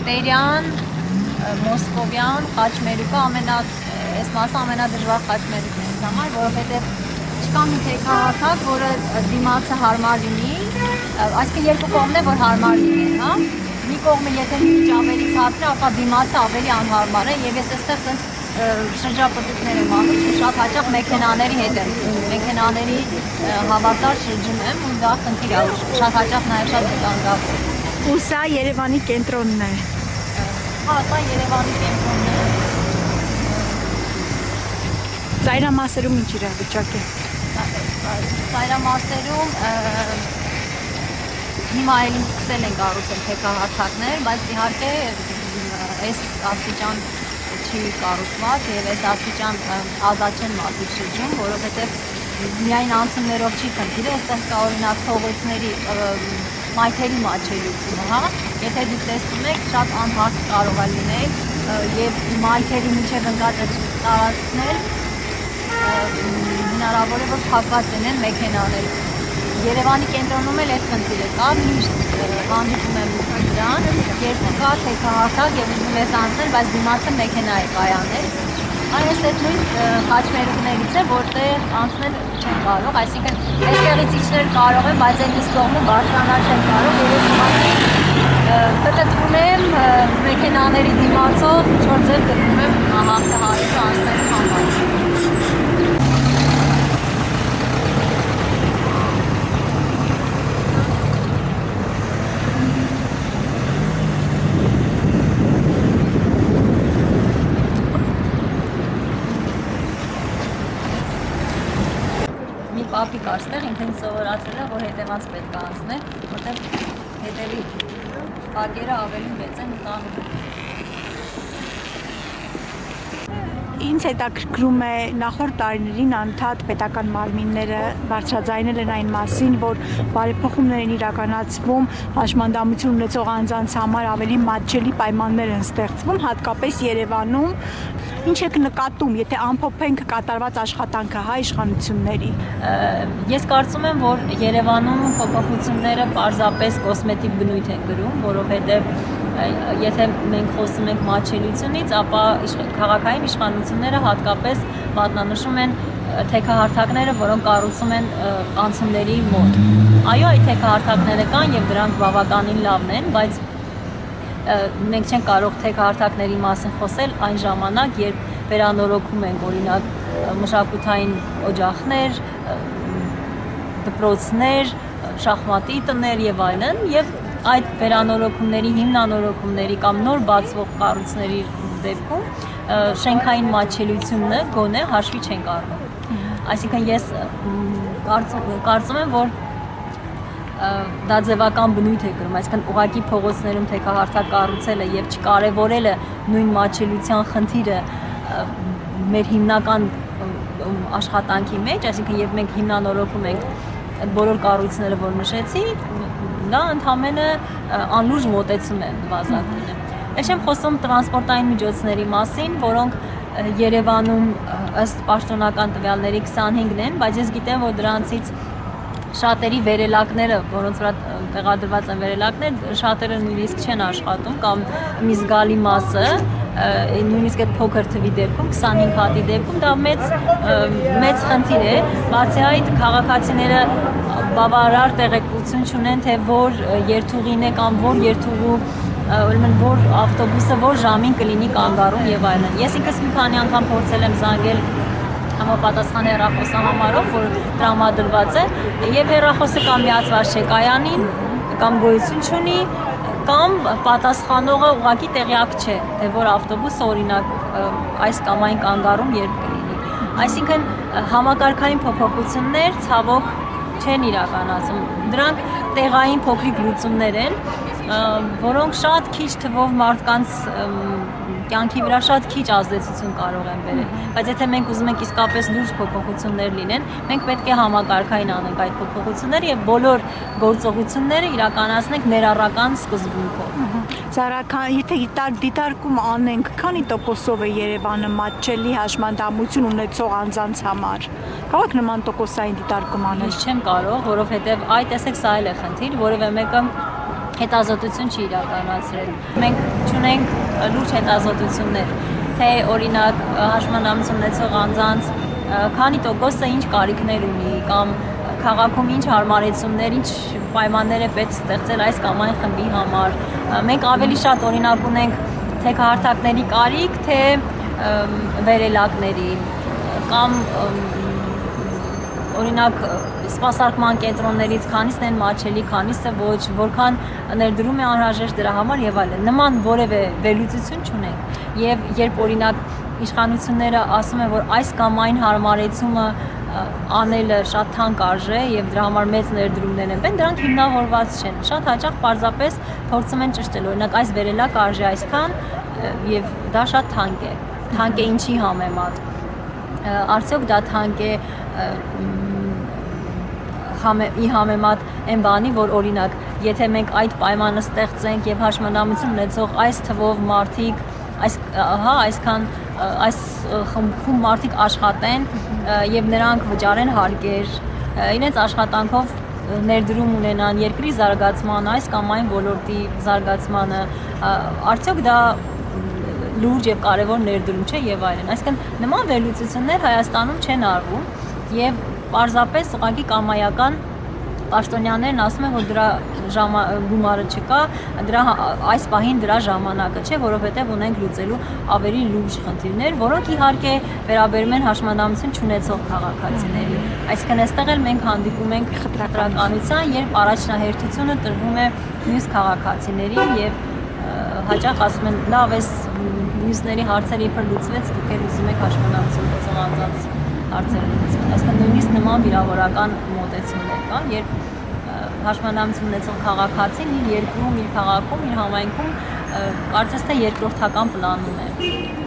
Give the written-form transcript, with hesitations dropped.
Տերյան, Մոսկովյան, խաչմերուկը այս մասը ամենադժվար խաչմերուկն է ինձ համար, որովհետև չկա մի թեքահարթակ, որը դիմացը հարմար լինի, այսինքն երկու կողմն է, որ հարմար լինի, հա։ Մի կողմը եթե մի քիչ ավելի ցածր է, ապա դիմացը ավելի անհարմար է, եւ ես այստեղ ցած շրջապտուկներ եմ անում, շատ հաճախ մեքենաների հետ եմ, մեքենաների հավասար շրջում եմ, ու դա խնդիր է, շատ հաճախ նաեւ շատ վտանգավոր է։ Ու սա Երևանի կենտրոնն է։ Հա, սա Երևանի կենտրոնն է։ Ծայրամասերում ինչ իրավիճակ է։ Ծայրամասերում հիմա այլին սկսել են կառուցել թեքահարթակներ, բայց իհարկե այս աստիճան չի կառուցված եւ այս աստիճան ազատ չեն մարդիկ շրջում, որովհետեւ միայն անցումներով չի խնդիրը, այստեղ կա օրինակ փողոցների մայթերի մատչելիությունը, հա, եթե դուք տեսնում եք, շատ անհարթ կարող է լինել եւ մայթերի միջև ընկած տարածքներ հնարավոր է որ փակված լինեն մեքենաներ։ Երևանի կենտրոնում էլ այդ խնդիրը կա, միշտ հանդիպում եմ դրան, երկու կա թեքահարթակ եւ ուզում ես անցնել, բայց դիմացը մեքենա է կայանել։ Այս այդ նույն խաչմերուկներից է, որտեղ անցնել չեն կարող, այսինքն այստեղից իջնել կարող են, բայց այն իսկ կողմը բարձրանալ չեն կարող, եւ ես հիմա պտտվում եմ մեքենաների դիմացով, ինչ-որ ձև գտնում եմ հաղթահարելը անցնելու համար։ Պապիկ այստեղ ինքն սովորացել է, որ հետևած պետք է անցնել, որտեղ հետևի բակերը ավելի մեծ են ու տանում։ Ինձ հետաքրքրում է նախորդ տարիներին անդադ պետական մարմինները բարձրաձայնել են այն մասին, որ բարեփոխումներ են իրականացվում, հաշմանդամություն ունեցող անձանց համար ավելի մատչելի պայմաններ են ստեղծվում, հատկապես Երևանում։ Ինչ եք նկատում, եթե ամփոփենք կատարված աշխատանքը հայ իշխանությունների։ Ես կարծում եմ, որ Երևանում փոփոխությունները պարզապես կոսմետիկ բնույթ են կրում, որովհետև եթե մենք խոսում ենք մատչելիությունից, ապա քաղաքային իշխանությունները հատկապես մատնանշում են թեքահարթակները, որոնք կառուցում են անցումների մոտ։ Այո, այդ թեքահարթակները կան եւ դրանք բավականին լավն են, բայց մենք չենք կարող թեքահարթակների մասին խոսել այն ժամանակ, երբ վերանորոգում ենք օրինակ մշակութային օջախներ, դպրոցներ, շախմատի տներ եւ այլն, եւ այդ վերանորոգումների, հիմնանորոգումների կամ նոր բացվող կառույցների դեպքում շենքային մատչելիությունը գոնե հաշվի չենք առնում։ Այսինքն ես կարծում եմ, որ դա ձևական բնույթ է կրում, այսինքն ուղղակի փողոցներում թեքահարթակ կառուցելը եւ չկարևորելը նույն մատչելիության խնդիրը մեր հիմնական աշխատանքի մեջ, այսինքն երբ մենք հիմնանորոգում ենք բոլոր կառույցները, որ նշեցի, դա ընդհանրապես անլուրջ մոտեցում է նվազագույնը։ Ես չեմ խոսում տրանսպորտային միջոցների մասին, որոնք Երևանում ըստ պաշտոնական տվյալների 25-ն են, բայց ես գիտեմ, որ դրանցից շատերի վերելակները, որոնց վրա տեղադրված են վերելակներ, շատերը նույնիսկ չեն աշխատում կամ մի զգալի մասը, նույնիսկ այդ փոքր թվի դեպքում, 25 հատի դեպքում դա մեծ խնդիր է, բացի այդ քաղաքացիները բավարար տեղեկություն չունեն, թե որ երթուղին է կամ որ երթուղու ուրեմն որ ավտոբուսը որ ժամին կլինի կանգառում եւ այլն։ Ես ինքս մի քանի անգամ փորձել եմ զանգել համապատասխան հեռախոսահամարով, որ տրամադրված է, եւ հեռախոսը կամ միացված չէ կայանին, կամ գոյություն չունի, կամ պատասխանողը ուղղակի տեղյակ չէ, թե որ ավտոբուսը օրինակ այս կամ այն կանգառում երբ կլինի։ Այսինքն համակարգային փոփոխություններ ցավոք չեն իրականացում։ Դրանք տեղային փոքրիկ լուծումներ են, որոնք շատ քիչ թվով մարդկանց կյանքի վրա շատ քիչ ազդեցություն կարող են բերել, բայց եթե մենք ուզում ենք իսկապես լուրջ փոփոխություններ լինեն, մենք պետք է համակարգային անենք այդ փոփոխությունները եւ բոլոր գործողությունները իրականացնենք ներառական սկզբունքով։ Սարա, եթե դիտարկում անենք, քանի տոկոսով է Երևանը մատչելի հաշմանդամություն ունեցող անձանց համար։ Կարող եք նման տոկոսային դիտարկում անել։ Ես չեմ կարող, որովհետև այ տեսեք սա էլ է խնդիր, որևէ մեկը հետազոտություն չի իրականացրել։ Մենք չունենք լուրջ հետազոտություններ, թե օրինակ հաշմանդամություն ունեցող անձանց քանի տոկոսը ինչ կարիքներ ունի կամ քաղաքում ինչ հարմարեցումներ, ինչ պայմաններ է պետք ստեղծել այս կամ այն խմբի համար։ Մենք ավելի շատ օրինակ ունենք թե քարտակների կարիք, թե վերելակների կամ օրինակ սպասարկման կենտրոններից քանիսն են մատչելի, քանիսը ոչ, որքան ներդրում է անհրաժեշտ դրա համար եւ այլն։ Նման որևէ վերլուծություն չունենք։ Եվ երբ օրինակ իշխանությունները ասում են, որ այս կամ այն հարմարեցումը անելը շատ թանկ արժե եւ դրա համար մեծ ներդրումներ են, դրանք հիմնավորված չեն։ Շատ հաճախ պարզապես փորձում են ճշտել, օրինակ այս վերելակ արժե այսքան եւ դա շատ թանկ է։ Թանկ է ինչի համեմատ։ Արդյոք դա թանկ է ի համեմատ այն բանի, որ օրինակ, եթե մենք այդ պայմանը ստեղծենք եւ հաշմանդամություն ունեցող այս թվով մարդիկ, այսքան այս խմբում մարդիկ աշխատեն եւ նրանք վճարեն հարկեր, իրենց աշխատանքով ներդրում ունենան երկրի զարգացման, այս կամ այն ոլորտի զարգացմանը, արդյոք դա լուրջ եւ կարեւոր ներդրում չէ եւ այլն։ Այսինքն նման վերլուծություններ Հայաստանում չեն արվում եւ պարզապես ուղղակի կամայական պաշտոնյաներն ասում են, որ դրա գումարը չկա, այս պահին դրա ժամանակը չէ, որովհետև ունենք լուծելու ավելի լուրջ խնդիրներ, որոնք իհարկե վերաբերում են հաշմանդամություն չունեցող քաղաքացիների։ Այսինքն այստեղ էլ մենք հանդիպում ենք խտրականության, երբ առաջնահերթությունը տրվում է մյուս քաղաքացիներին եւ հաճախ ասում են լավ էս մյուսների հարցերը իբր լուծվեց, դուք էլ ուզում եք հաշմանդամություն ունեցող անձանց հարցերը լուծվեն։ Այսինքն նույնիսկ նման վիրավորական մոտեցումներ կան, երբ հաշմանդամություն ունեցող քաղաքացին իր երկրում, իր քաղաքում, իր համայնքում կարծես թե երկրորդական պլանում է։